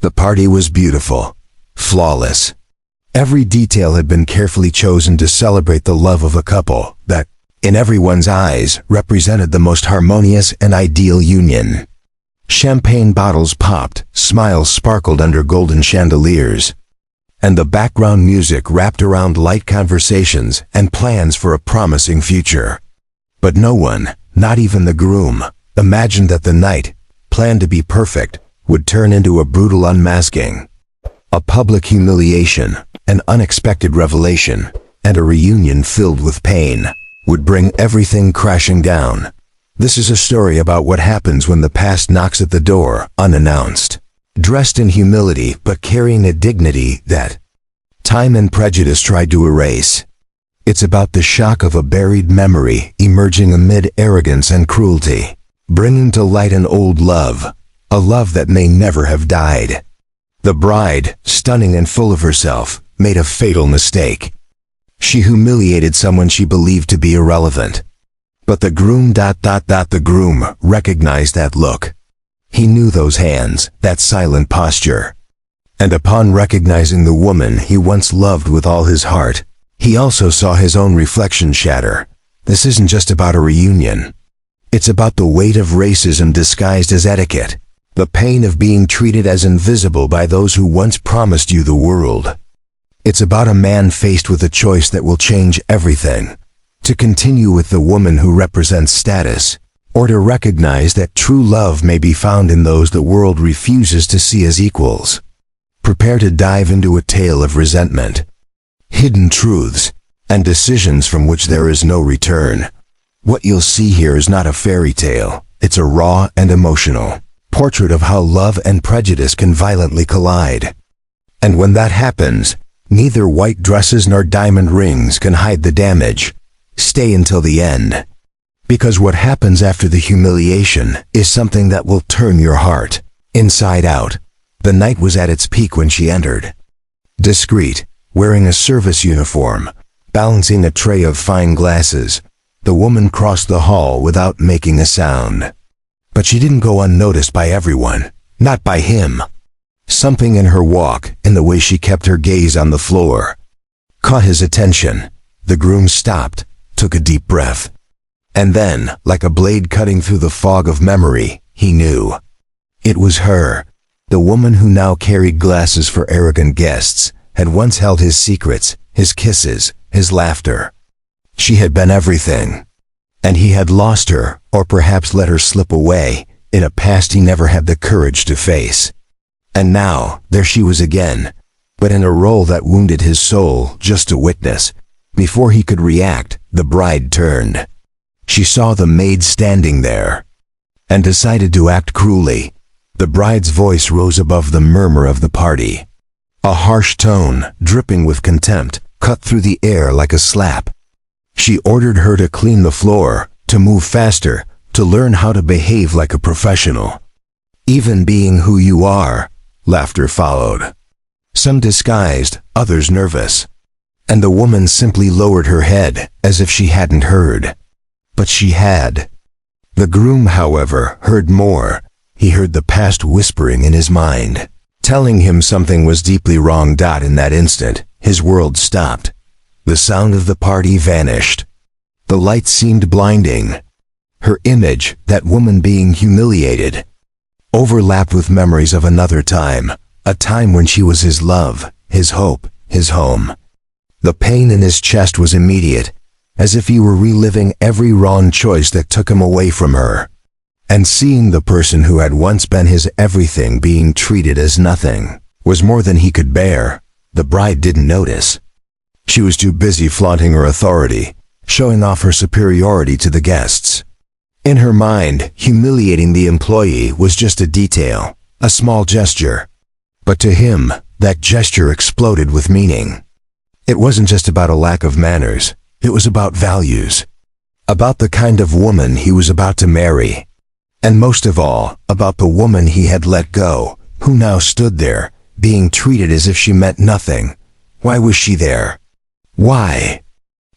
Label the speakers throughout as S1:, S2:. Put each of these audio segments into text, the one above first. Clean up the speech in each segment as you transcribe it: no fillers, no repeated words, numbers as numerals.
S1: The party was beautiful, flawless. Every detail had been carefully chosen to celebrate the love of a couple that, in everyone's eyes, represented the most harmonious and ideal union. Champagne bottles popped, smiles sparkled under golden chandeliers, and the background music wrapped around light conversations and plans for a promising future. But no one, not even the groom, imagined that the night, planned to be perfect, would turn into a brutal unmasking. A public humiliation, an unexpected revelation, and a reunion filled with pain would bring everything crashing down. This is a story about what happens when the past knocks at the door, unannounced. Dressed in humility but carrying a dignity that time and prejudice tried to erase. It's about the shock of a buried memory emerging amid arrogance and cruelty, bringing to light an old love, a love that may never have died. The bride, stunning and full of herself, made a fatal mistake. She humiliated someone she believed to be irrelevant. But the groom recognized that look. He knew those hands, that silent posture. And upon recognizing the woman he once loved with all his heart, he also saw his own reflection shatter. This isn't just about a reunion. It's about the weight of racism disguised as etiquette, the pain of being treated as invisible by those who once promised you the world. It's about a man faced with a choice that will change everything: to continue with the woman who represents status, or to recognize that true love may be found in those the world refuses to see as equals. Prepare to dive into a tale of resentment, hidden truths, and decisions from which there is no return. What you'll see here is not a fairy tale. It's a raw and emotional portrait of how love and prejudice can violently collide. And when that happens, neither white dresses nor diamond rings can hide the damage. Stay until the end. Because what happens after the humiliation is something that will turn your heart inside out. The night was at its peak when she entered. Discreet, wearing a service uniform, balancing a tray of fine glasses, the woman crossed the hall without making a sound. But she didn't go unnoticed by everyone, not by him. Something in her walk, in the way she kept her gaze on the floor, caught his attention. The groom stopped, took a deep breath. And then, like a blade cutting through the fog of memory, he knew. It was her. The woman who now carried glasses for arrogant guests had once held his secrets, his kisses, his laughter. She had been everything. And he had lost her, or perhaps let her slip away, in a past he never had the courage to face. And now, there she was again, but in a role that wounded his soul just to witness. Before he could react, the bride turned. She saw the maid standing there, and decided to act cruelly. The bride's voice rose above the murmur of the party. A harsh tone, dripping with contempt, cut through the air like a slap. She ordered her to clean the floor, to move faster, to learn how to behave like a professional. Even being who you are. Laughter followed. Some disguised, others nervous. And the woman simply lowered her head, as if she hadn't heard. But she had. The groom, however, heard more. He heard the past whispering in his mind, telling him something was deeply wrong. In that instant, his world stopped. The sound of the party vanished. The light seemed blinding. Her image, that woman being humiliated, overlapped with memories of another time, a time when she was his love, his hope, his home. The pain in his chest was immediate, as if he were reliving every wrong choice that took him away from her. And seeing the person who had once been his everything being treated as nothing was more than he could bear. The bride didn't notice. She was too busy flaunting her authority, showing off her superiority to the guests. In her mind, humiliating the employee was just a detail, a small gesture. But to him, that gesture exploded with meaning. It wasn't just about a lack of manners, it was about values. About the kind of woman he was about to marry. And most of all, about the woman he had let go, who now stood there, being treated as if she meant nothing. Why was she there? Why?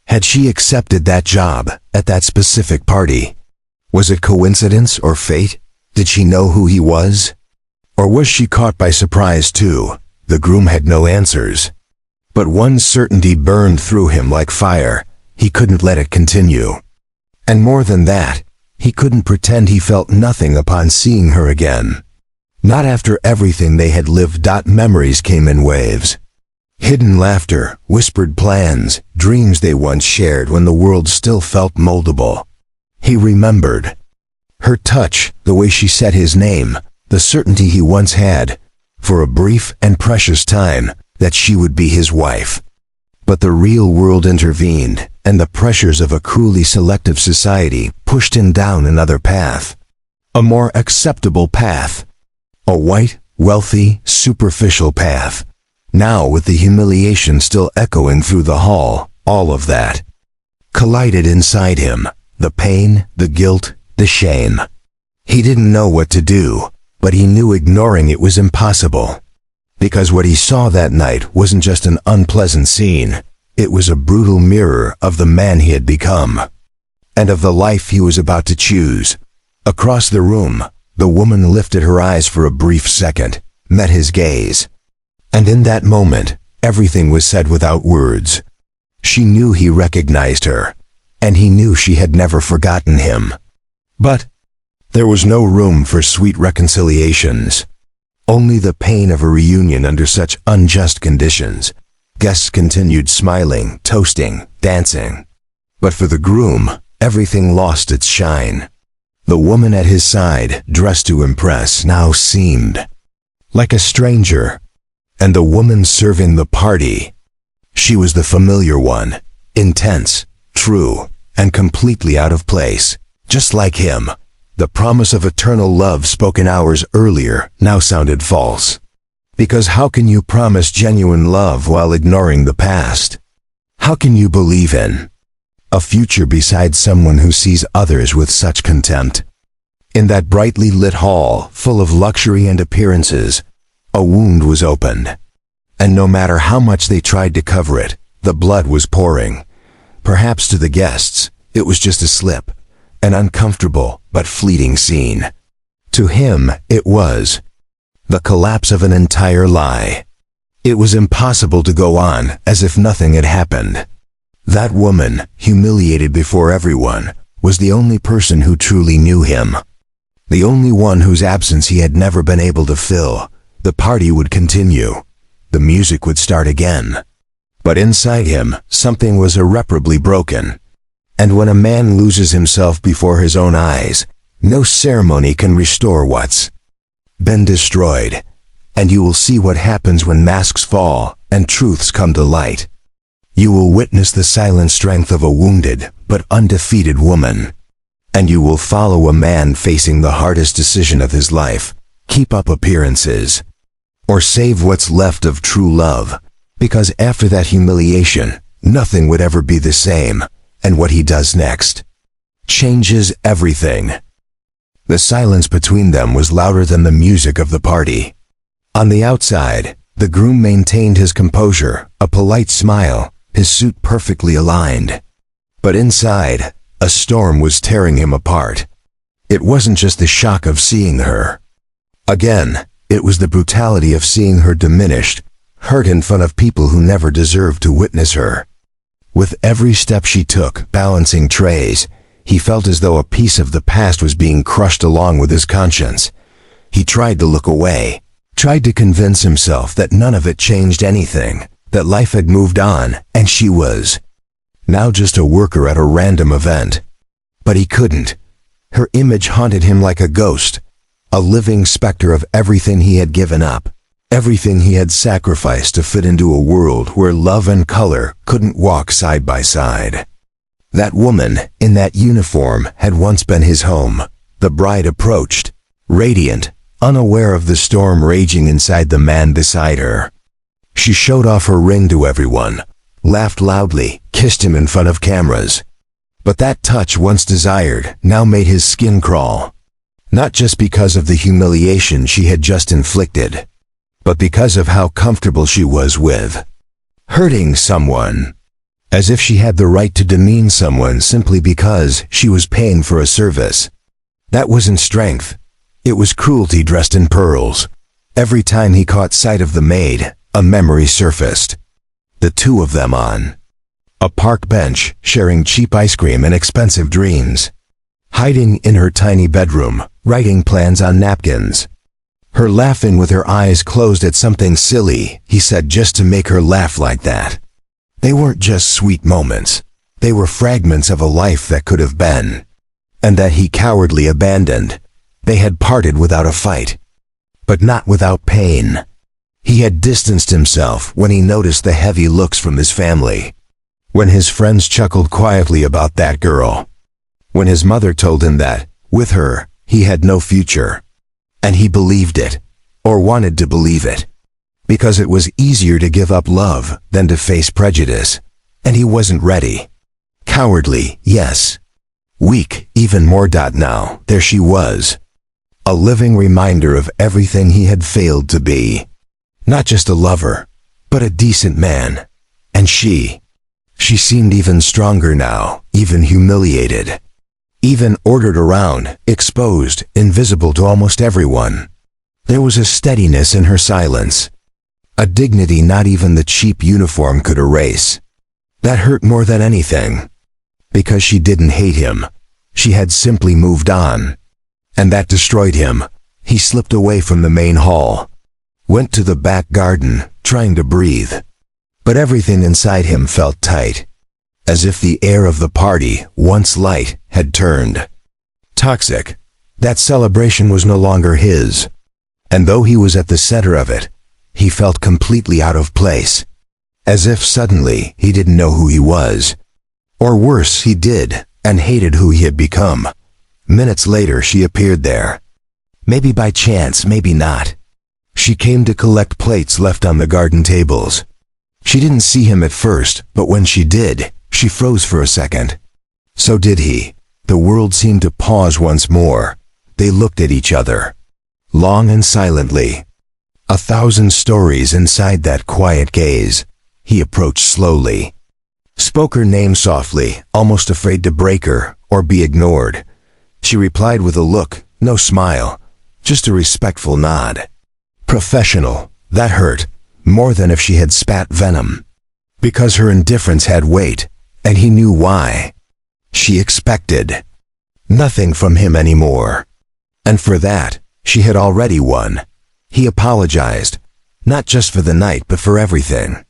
S1: Had she accepted that job, at that specific party? Was it coincidence or fate? Did she know who he was? Or was she caught by surprise too? The groom had no answers. But one certainty burned through him like fire. He couldn't let it continue. And more than that, he couldn't pretend he felt nothing upon seeing her again. Not after everything they had lived. Memories came in waves. Hidden laughter, whispered plans, dreams they once shared when the world still felt moldable. He remembered. Her touch, the way she said his name, the certainty he once had, for a brief and precious time, that she would be his wife. But the real world intervened, and the pressures of a cruelly selective society pushed him down another path. A more acceptable path. A white, wealthy, superficial path. Now with the humiliation still echoing through the hall, all of that collided inside him. The pain, the guilt, the shame. He didn't know what to do, but he knew ignoring it was impossible. Because what he saw that night wasn't just an unpleasant scene, it was a brutal mirror of the man he had become, and of the life he was about to choose. Across the room, the woman lifted her eyes for a brief second, met his gaze. And in that moment, everything was said without words. She knew he recognized her, and he knew she had never forgotten him. But there was no room for sweet reconciliations. Only the pain of a reunion under such unjust conditions. Guests continued smiling, toasting, dancing. But for the groom, everything lost its shine. The woman at his side, dressed to impress, now seemed like a stranger. And the woman serving the party, she was the familiar one, intense, true, and completely out of place. Just like him, the promise of eternal love spoken hours earlier now sounded false. Because how can you promise genuine love while ignoring the past? How can you believe in a future beside someone who sees others with such contempt? In that brightly lit hall, full of luxury and appearances, a wound was opened. And no matter how much they tried to cover it, the blood was pouring. Perhaps to the guests, it was just a slip, an uncomfortable but fleeting scene. To him, it was the collapse of an entire lie. It was impossible to go on as if nothing had happened. That woman, humiliated before everyone, was the only person who truly knew him. The only one whose absence he had never been able to fill. The party would continue. The music would start again. But inside him, something was irreparably broken. And when a man loses himself before his own eyes, no ceremony can restore what's been destroyed. And you will see what happens when masks fall and truths come to light. You will witness the silent strength of a wounded but undefeated woman. And you will follow a man facing the hardest decision of his life: keep up appearances, or save what's left of true love. Because after that humiliation, nothing would ever be the same, and what he does next changes everything. The silence between them was louder than the music of the party. On the outside, the groom maintained his composure, a polite smile, his suit perfectly aligned. But inside, a storm was tearing him apart. It wasn't just the shock of seeing her again, it was the brutality of seeing her diminished, hurt in front of people who never deserved to witness her. With every step she took, balancing trays, he felt as though a piece of the past was being crushed along with his conscience. He tried to look away, tried to convince himself that none of it changed anything, that life had moved on, and she was now just a worker at a random event. But he couldn't. Her image haunted him like a ghost, a living specter of everything he had given up, everything he had sacrificed to fit into a world where love and color couldn't walk side by side. That woman, in that uniform, had once been his home. The bride approached, radiant, unaware of the storm raging inside the man beside her. She showed off her ring to everyone, laughed loudly, kissed him in front of cameras. But that touch, once desired, now made his skin crawl. Not just because of the humiliation she had just inflicted, but because of how comfortable she was with hurting someone. As if she had the right to demean someone simply because she was paying for a service. That wasn't strength. It was cruelty dressed in pearls. Every time he caught sight of the maid, a memory surfaced. The two of them on a park bench, sharing cheap ice cream and expensive dreams. Hiding in her tiny bedroom, writing plans on napkins. Her laughing with her eyes closed at something silly he said just to make her laugh like that. They weren't just sweet moments. They were fragments of a life that could have been, and that he cowardly abandoned. They had parted without a fight, but not without pain. He had distanced himself when he noticed the heavy looks from his family, when his friends chuckled quietly about that girl, when his mother told him that, with her, he had no future. And he believed it, or wanted to believe it, because it was easier to give up love than to face prejudice, and he wasn't ready. Cowardly, yes. Weak, even more. Now, there she was. A living reminder of everything he had failed to be. Not just a lover, but a decent man. And she seemed even stronger now, even humiliated. Even ordered around, exposed, invisible to almost everyone. There was a steadiness in her silence. A dignity not even the cheap uniform could erase. That hurt more than anything. Because she didn't hate him. She had simply moved on. And that destroyed him. He slipped away from the main hall. Went to the back garden, trying to breathe. But everything inside him felt tight. As if the air of the party, once light, had turned toxic. That celebration was no longer his. And though he was at the center of it, he felt completely out of place. As if suddenly he didn't know who he was. Or worse, he did, and hated who he had become. Minutes later she appeared there. Maybe by chance, maybe not. She came to collect plates left on the garden tables. She didn't see him at first, but when she did, she froze for a second. So did he. The world seemed to pause once more. They looked at each other. Long and silently. 1,000 stories inside that quiet gaze. He approached slowly. Spoke her name softly, almost afraid to break her, or be ignored. She replied with a look, no smile, just a respectful nod. Professional, that hurt, more than if she had spat venom. Because her indifference had weight, and he knew why. She expected nothing from him anymore. And for that, she had already won. He apologized, not just for the night but for everything.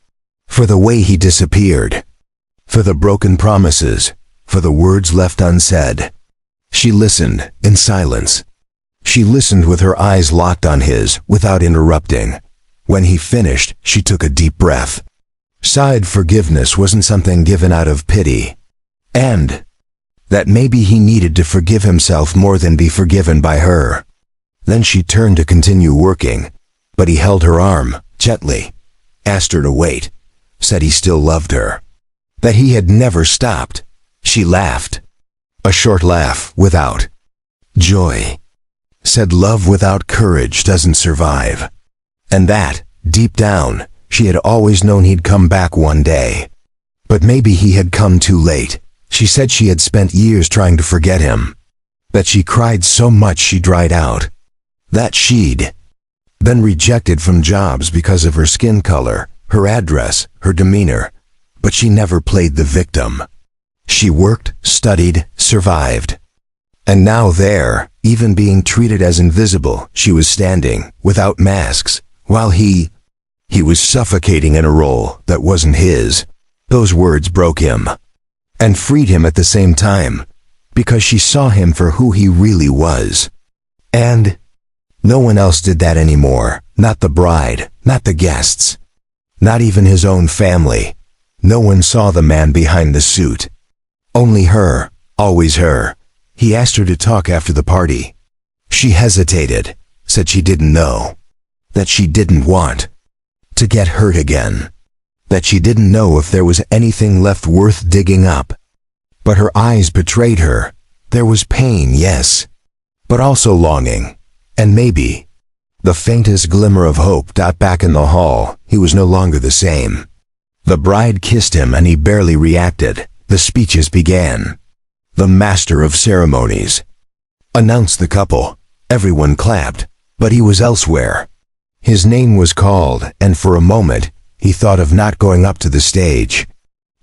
S1: For the way he disappeared. For the broken promises, for the words left unsaid. She listened, in silence. She listened with her eyes locked on his, without interrupting. When he finished, she took a deep breath. Sighed forgiveness wasn't something given out of pity. And that maybe he needed to forgive himself more than be forgiven by her. Then she turned to continue working, but he held her arm, gently. Asked her to wait. Said he still loved her. That he had never stopped. She laughed. A short laugh, without joy. Said love without courage doesn't survive. And that, deep down, she had always known he'd come back one day. But maybe he had come too late. She said she had spent years trying to forget him. That she cried so much she dried out. That she'd been rejected from jobs because of her skin color, her address, her demeanor. But she never played the victim. She worked, studied, survived. And now there, even being treated as invisible, she was standing, without masks, while he was suffocating in a role that wasn't his. Those words broke him. And freed him at the same time, because she saw him for who he really was. And no one else did that anymore, not the bride, not the guests, not even his own family. No one saw the man behind the suit. Only her, always her. He asked her to talk after the party. She hesitated, said she didn't know, that she didn't want to get hurt again, that she didn't know if there was anything left worth digging up. But her eyes betrayed her. There was pain, yes, but also longing, and maybe the faintest glimmer of hope. Back in the hall, he was no longer the same. The bride kissed him and he barely reacted. The speeches began. The master of ceremonies announced the couple. Everyone clapped, but he was elsewhere. His name was called, and for a moment, he thought of not going up to the stage,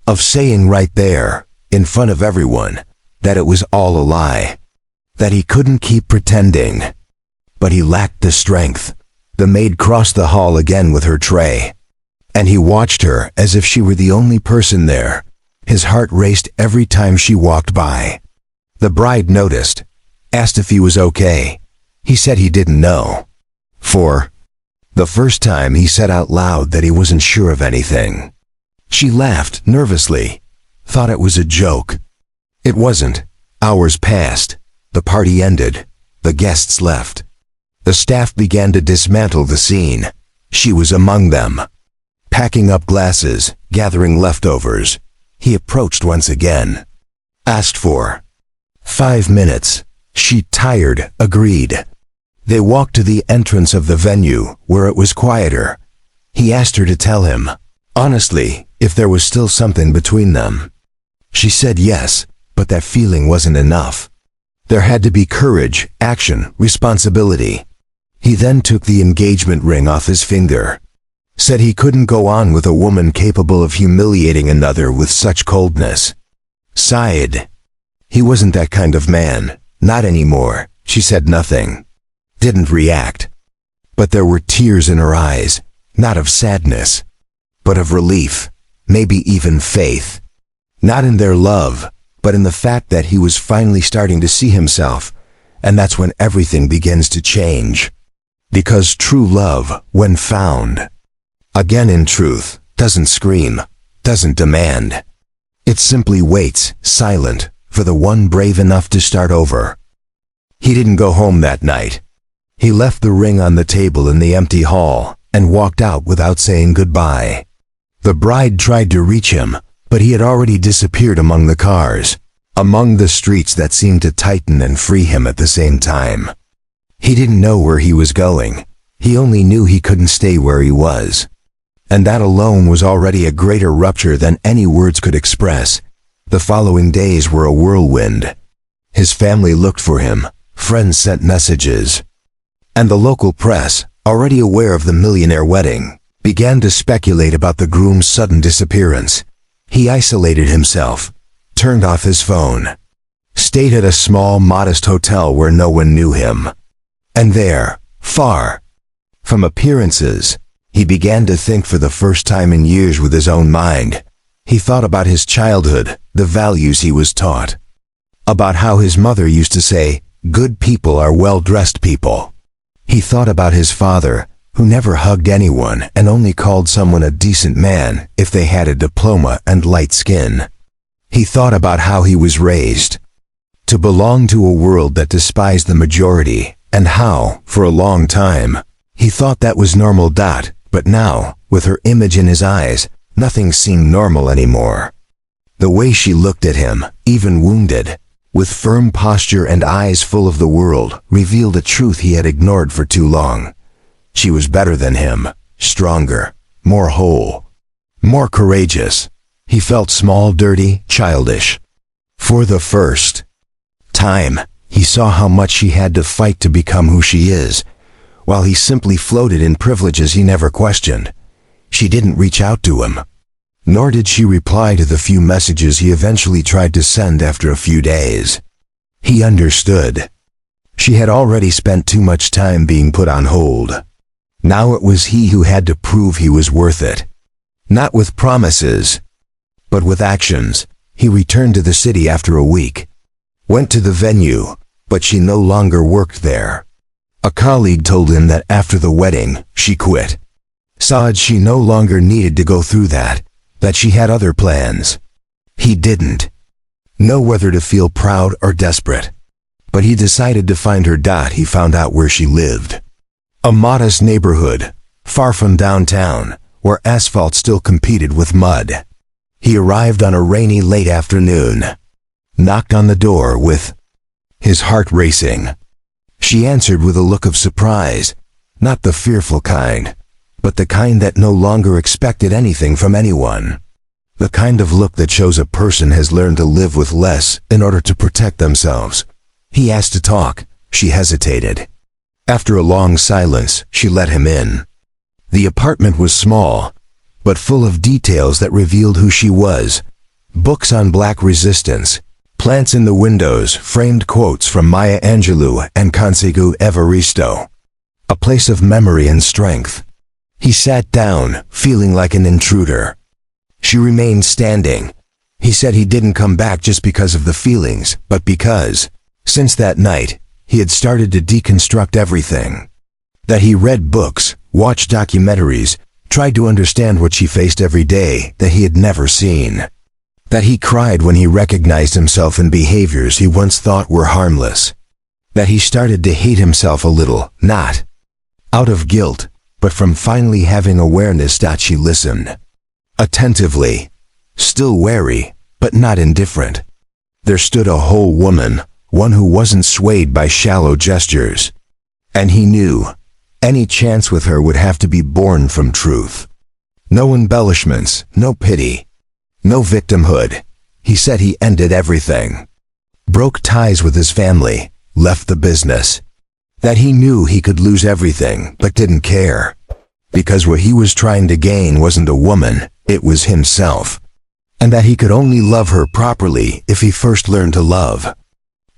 S1: of saying right there, in front of everyone, that it was all a lie, that he couldn't keep pretending. But he lacked the strength. The maid crossed the hall again with her tray, and he watched her as if she were the only person there. His heart raced every time she walked by. The bride noticed, asked if he was okay. He said he didn't know. For the first time he said out loud that he wasn't sure of anything. She laughed nervously, thought it was a joke. It wasn't. Hours passed. The party ended. The guests left. The staff began to dismantle the scene. She was among them. Packing up glasses, gathering leftovers. He approached once again. Asked for 5 minutes. She, tired, agreed. They walked to the entrance of the venue, where it was quieter. He asked her to tell him, honestly, if there was still something between them. She said yes, but that feeling wasn't enough. There had to be courage, action, responsibility. He then took the engagement ring off his finger. Said he couldn't go on with a woman capable of humiliating another with such coldness. Sighed. He wasn't that kind of man, not anymore. She said nothing. Didn't react. But there were tears in her eyes, not of sadness, but of relief, maybe even faith. Not in their love, but in the fact that he was finally starting to see himself, and that's when everything begins to change. Because true love, when found, again in truth, doesn't scream, doesn't demand. It simply waits, silent, for the one brave enough to start over. He didn't go home that night. He left the ring on the table in the empty hall and walked out without saying goodbye. The bride tried to reach him, but he had already disappeared among the cars, among the streets that seemed to tighten and free him at the same time. He didn't know where he was going. He only knew he couldn't stay where he was. And that alone was already a greater rupture than any words could express. The following days were a whirlwind. His family looked for him, friends sent messages. And the local press, already aware of the millionaire wedding, began to speculate about the groom's sudden disappearance. He isolated himself, turned off his phone, stayed at a small, modest hotel where no one knew him. And there, far from appearances, he began to think for the first time in years with his own mind. He thought about his childhood, the values he was taught. About how his mother used to say, good people are well-dressed people. He thought about his father, who never hugged anyone and only called someone a decent man if they had a diploma and light skin. He thought about how he was raised to belong to a world that despised the majority, and how, for a long time, he thought that was normal. But now, with her image in his eyes, nothing seemed normal anymore. The way she looked at him, even wounded, with firm posture and eyes full of the world, revealed a truth he had ignored for too long. She was better than him, stronger, more whole, more courageous. He felt small, dirty, childish. For the first time, he saw how much she had to fight to become who she is, while he simply floated in privileges he never questioned. She didn't reach out to him, nor did she reply to the few messages he eventually tried to send after a few days. He understood. She had already spent too much time being put on hold. Now it was he who had to prove he was worth it. Not with promises, but with actions. He returned to the city after a week. Went to the venue, but she no longer worked there. A colleague told him that after the wedding, she quit. Said she no longer needed to go through that she had other plans. He didn't know whether to feel proud or desperate, but he decided to find her. He found out where she lived. A modest neighborhood, far from downtown, where asphalt still competed with mud. He arrived on a rainy late afternoon, knocked on the door with his heart racing. She answered with a look of surprise, not the fearful kind, but the kind that no longer expected anything from anyone. The kind of look that shows a person has learned to live with less in order to protect themselves. He asked to talk. She hesitated. After a long silence, she let him in. The apartment was small, but full of details that revealed who she was. Books on black resistance, plants in the windows, framed quotes from Maya Angelou and Consegue Evaristo. A place of memory and strength. He sat down, feeling like an intruder. She remained standing. He said he didn't come back just because of the feelings, but because, since that night, he had started to deconstruct everything. That he read books, watched documentaries, tried to understand what she faced every day that he had never seen. That he cried when he recognized himself in behaviors he once thought were harmless. That he started to hate himself a little, not out of guilt, but from finally having awareness. She listened. Attentively. Still wary, but not indifferent. There stood a whole woman, one who wasn't swayed by shallow gestures. And he knew, any chance with her would have to be born from truth. No embellishments, no pity, no victimhood. He said he ended everything. Broke ties with his family, left the business. That he knew he could lose everything, but didn't care. Because what he was trying to gain wasn't a woman, it was himself. And that he could only love her properly if he first learned to love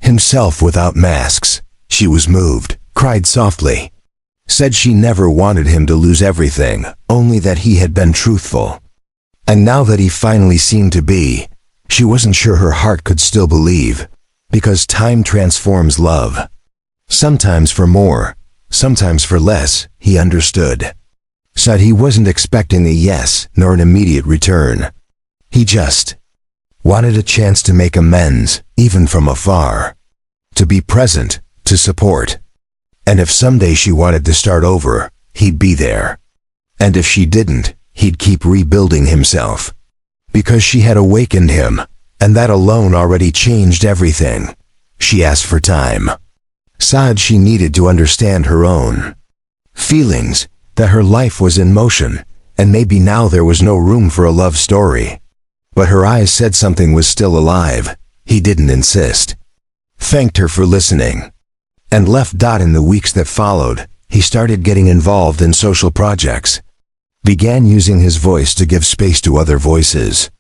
S1: himself without masks. She was moved, cried softly. Said she never wanted him to lose everything, only that he had been truthful. And now that he finally seemed to be, she wasn't sure her heart could still believe, because time transforms love. Sometimes for more, sometimes for less, he understood. Said he wasn't expecting a yes nor an immediate return. He just wanted a chance to make amends, even from afar. To be present, to support. And if someday she wanted to start over, he'd be there. And if she didn't, he'd keep rebuilding himself. Because she had awakened him, and that alone already changed everything. She asked for time. Said she needed to understand her own feelings, that her life was in motion, and maybe now there was no room for a love story. But her eyes said something was still alive. He didn't insist. Thanked her for listening. And left. In the weeks that followed, he started getting involved in social projects. Began using his voice to give space to other voices.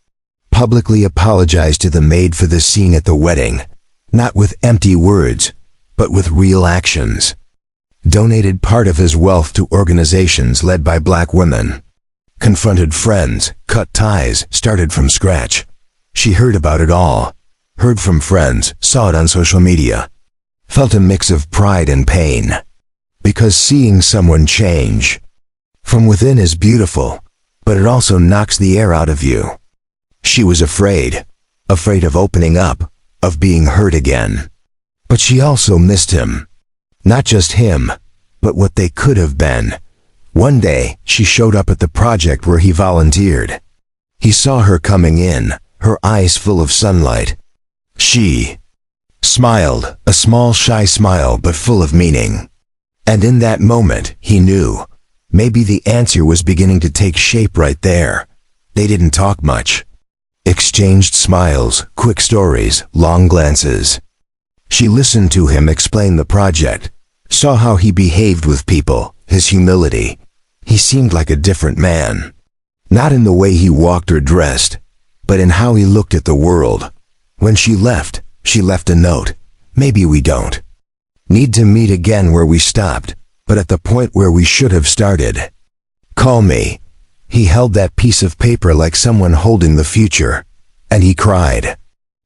S1: Publicly apologized to the maid for the scene at the wedding, not with empty words, but with real actions. Donated part of his wealth to organizations led by black women. Confronted friends, cut ties, started from scratch. She heard about it all. Heard from friends, saw it on social media. Felt a mix of pride and pain. Because seeing someone change from within is beautiful, but it also knocks the air out of you. She was afraid. Afraid of opening up, of being hurt again. But she also missed him. Not just him, but what they could have been. One day, she showed up at the project where he volunteered. He saw her coming in, her eyes full of sunlight. She smiled, a small shy smile but full of meaning. And in that moment, he knew. Maybe the answer was beginning to take shape right there. They didn't talk much. Exchanged smiles, quick stories, long glances. She listened to him explain the project, saw how he behaved with people, his humility. He seemed like a different man. Not in the way he walked or dressed, but in how he looked at the world. When she left a note. Maybe we don't need to meet again where we stopped, but at the point where we should have started. Call me. He held that piece of paper like someone holding the future, and he cried.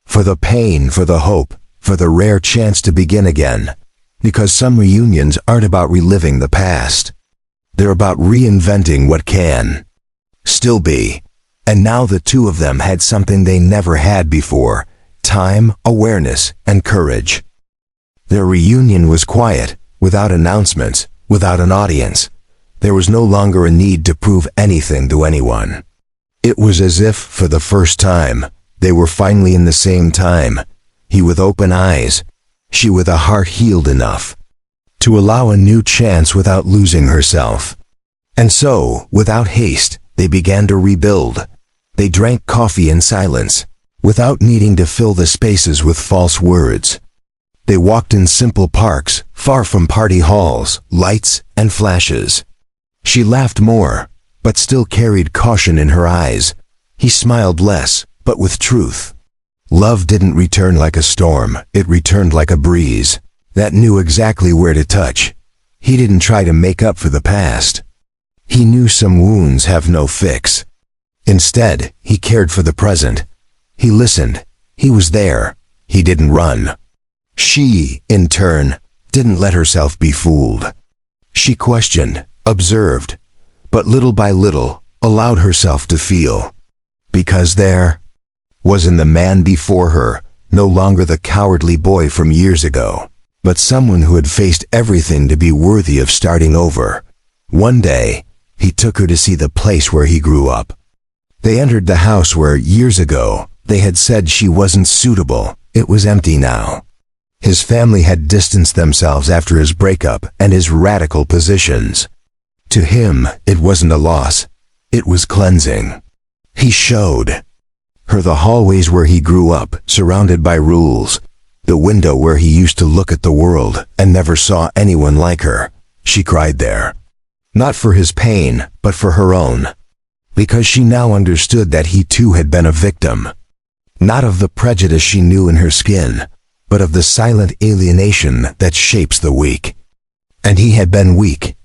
S1: For the pain, for the hope, for the rare chance to begin again. Because some reunions aren't about reliving the past. They're about reinventing what can still be. And now the two of them had something they never had before: time, awareness, and courage. Their reunion was quiet, without announcements, without an audience. There was no longer a need to prove anything to anyone. It was as if, for the first time, they were finally in the same time. He with open eyes, she with a heart healed enough to allow a new chance without losing herself. And so, without haste, they began to rebuild. They drank coffee in silence, without needing to fill the spaces with false words. They walked in simple parks, far from party halls, lights, and flashes. She laughed more, but still carried caution in her eyes. He smiled less, but with truth. Love didn't return like a storm, it returned like a breeze that knew exactly where to touch. He didn't try to make up for the past. He knew some wounds have no fix. Instead, he cared for the present. He listened. He was there. He didn't run. She, in turn, didn't let herself be fooled. She questioned, observed, but little by little allowed herself to feel. Because there was in the man before her no longer the cowardly boy from years ago, but someone who had faced everything to be worthy of starting over. One day, he took her to see the place where he grew up. They entered the house where, years ago, they had said she wasn't suitable. It was empty now. His family had distanced themselves after his breakup and his radical positions. To him, it wasn't a loss. It was cleansing. He showed her the hallways where he grew up, surrounded by rules, the window where he used to look at the world and never saw anyone like her. She cried there. Not for his pain, but for her own. Because she now understood that he too had been a victim. Not of the prejudice she knew in her skin, but of the silent alienation that shapes the weak. And he had been weak.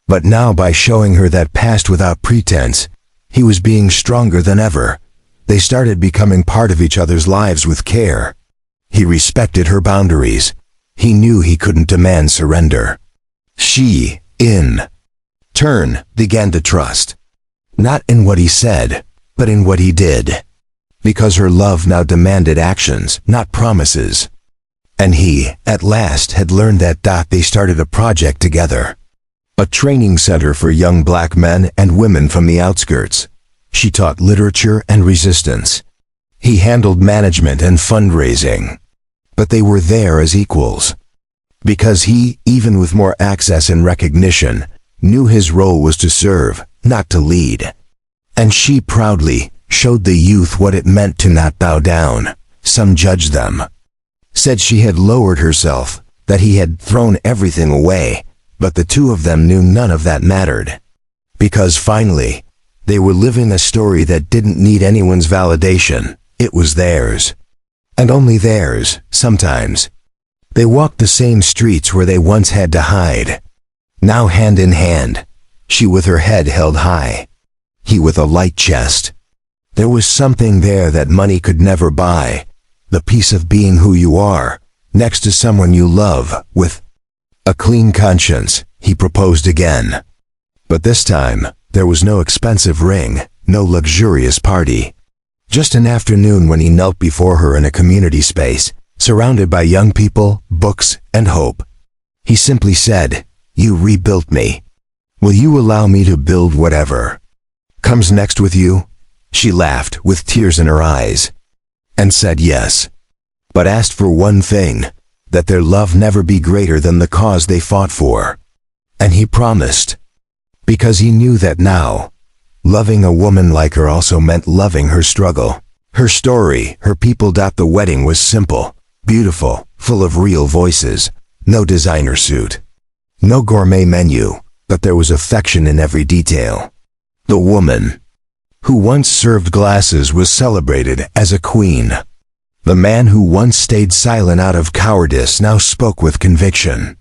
S1: But now, by showing her that past without pretense, he was being stronger than ever. They started becoming part of each other's lives with care. He respected her boundaries. He knew he couldn't demand surrender. She, in turn, began to trust. Not in what he said, but in what he did. Because her love now demanded actions, not promises. And he, at last, had learned that. They started a project together. A training center for young black men and women from the outskirts. She taught literature and resistance. He handled management and fundraising. But they were there as equals. Because he, even with more access and recognition, knew his role was to serve, not to lead. And she proudly showed the youth what it meant to not bow down. Some judged them. Said she had lowered herself, that he had thrown everything away, but the two of them knew none of that mattered. Because finally, they were living a story that didn't need anyone's validation. It was theirs. And only theirs, sometimes. They walked the same streets where they once had to hide. Now hand in hand, she with her head held high. He with a light chest. There was something there that money could never buy. The peace of being who you are, next to someone you love, with a clean conscience. He proposed again. But this time, there was no expensive ring, no luxurious party. Just an afternoon when he knelt before her in a community space, surrounded by young people, books, and hope. He simply said, "You rebuilt me. Will you allow me to build whatever comes next with you?" She laughed with tears in her eyes and said yes, but asked for one thing, that their love never be greater than the cause they fought for. And he promised, because he knew that now, loving a woman like her also meant loving her struggle, her story, her people. The wedding was simple, beautiful, full of real voices, no designer suit, no gourmet menu, but there was affection in every detail. The woman who once served glasses was celebrated as a queen. The man who once stayed silent out of cowardice now spoke with conviction.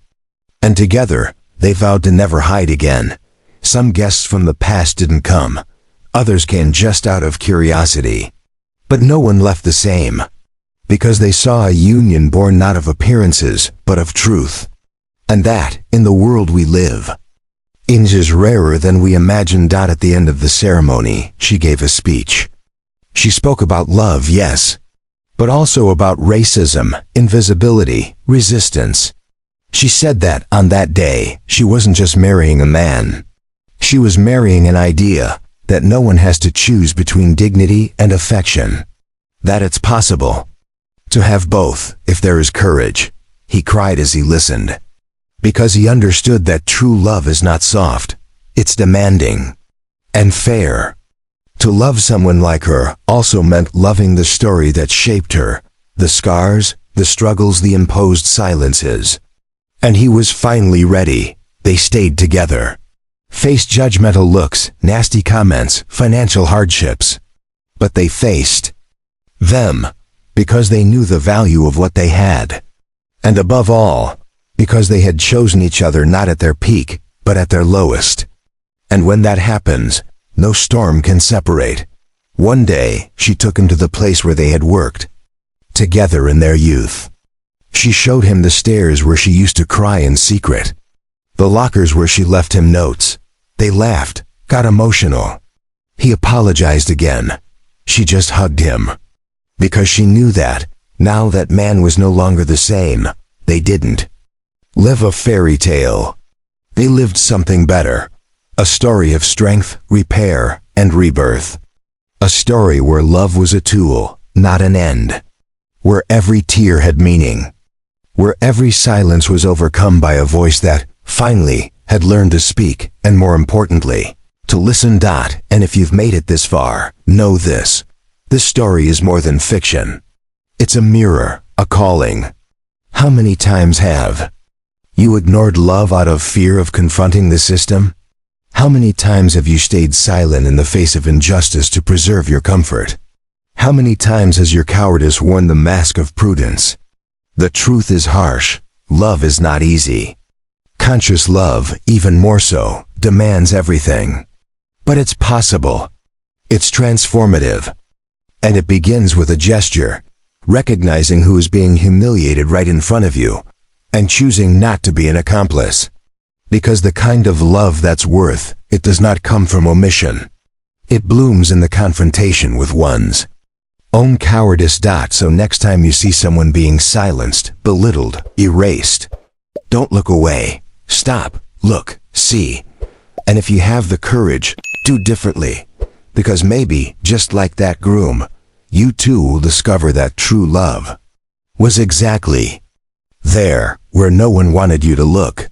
S1: And together, they vowed to never hide again. Some guests from the past didn't come. Others came just out of curiosity. But no one left the same. Because they saw a union born not of appearances, but of truth. And that, in the world we live, is rarer than we imagined. At the end of the ceremony, she gave a speech. She spoke about love, yes, but also about racism, invisibility, resistance. She said that, on that day, she wasn't just marrying a man. She was marrying an idea, that no one has to choose between dignity and affection. That it's possible to have both, if there is courage. He cried as he listened. Because he understood that true love is not soft, it's demanding and fair. To love someone like her also meant loving the story that shaped her, the scars, the struggles, the imposed silences. And he was finally ready. They stayed together. Faced judgmental looks, nasty comments, financial hardships. But they faced them because they knew the value of what they had. And above all, because they had chosen each other not at their peak, but at their lowest. And when that happens, no storm can separate. One day, she took him to the place where they had worked together in their youth. She showed him the stairs where she used to cry in secret, the lockers where she left him notes. They laughed, got emotional. He apologized again. She just hugged him. Because she knew that, now that man was no longer the same, they didn't live a fairy tale. They lived something better. A story of strength, repair, and rebirth. A story where love was a tool, not an end. Where every tear had meaning. Where every silence was overcome by a voice that, finally, had learned to speak, and more importantly, to listen. And if you've made it this far, know this. This story is more than fiction. It's a mirror, a calling. How many times have you ignored love out of fear of confronting the system? How many times have you stayed silent in the face of injustice to preserve your comfort? How many times has your cowardice worn the mask of prudence? The truth is harsh. Love is not easy. Conscious love, even more so, demands everything. But it's possible. It's transformative. And it begins with a gesture, recognizing who is being humiliated right in front of you, and choosing not to be an accomplice. Because the kind of love that's worth it does not come from omission. It blooms in the confrontation with one's own cowardice. So next time you see someone being silenced, belittled, erased, don't look away. Stop, look, see. And if you have the courage, do differently. Because maybe, just like that groom, you too will discover that true love was exactly there where no one wanted you to look.